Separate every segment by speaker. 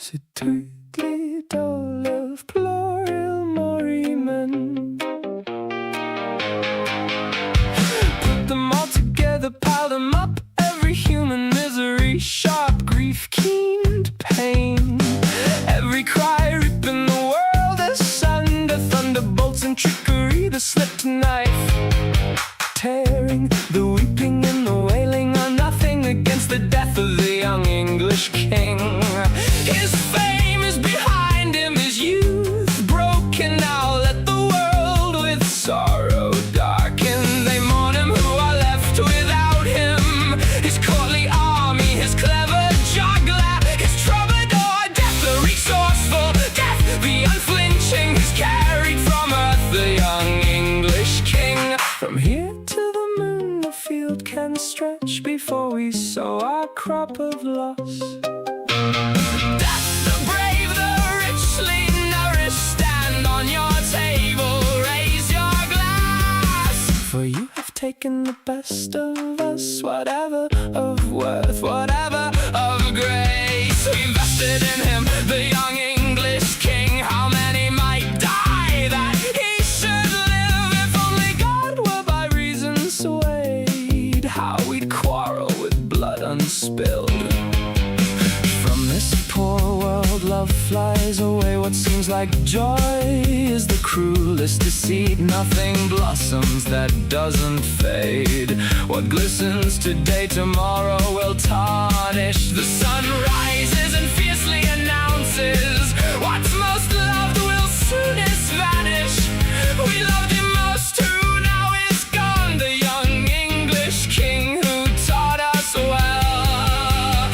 Speaker 1: C'est twiddly-dole of plural merriment. Put them all together, pile them up, every human misery, sharp grief, keen pain. Every cry ripping the world asunder, thunderbolts and trickery, the slipped knife, tearing the weeping and the wailing are nothing against the death of the young English king. His fame is behind him, his youth broken. Now let the world with sorrow darken. They mourn him who are left without him, his courtly army, his clever juggler, his troubadour, death the resourceful, death the unflinching, has carried from earth the young English king. From here to the moon the field can stretch before we sow our crop of loss. Death the brave, the richly nourished, stand on your table, raise your glass. For you have taken the best of us, whatever of worth, whatever of grace. We invested in him, the young English king. How many might die that he should live? If only God were by reason swayed, how we'd quarrel with blood unspilled. From this poor world love flies away. What seems like joy is the cruelest deceit. Nothing blossoms that doesn't fade. What glistens today tomorrow will tarnish. The sun rises and fiercely announces what's most loved will soonest vanish. We loved him most who now is gone, the young English king who taught us well.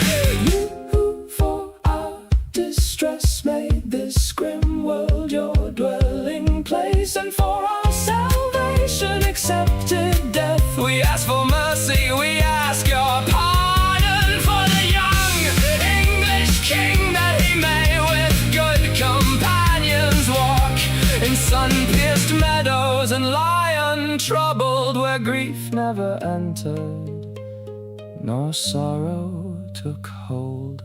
Speaker 1: You who for our distress made this grim world your dwelling place, and for our salvation accepted death. We ask for mercy, we ask your pardon for the young English king, that he may with good companions walk in sun-pierced meadows and lie untroubled where grief never entered nor sorrow took hold.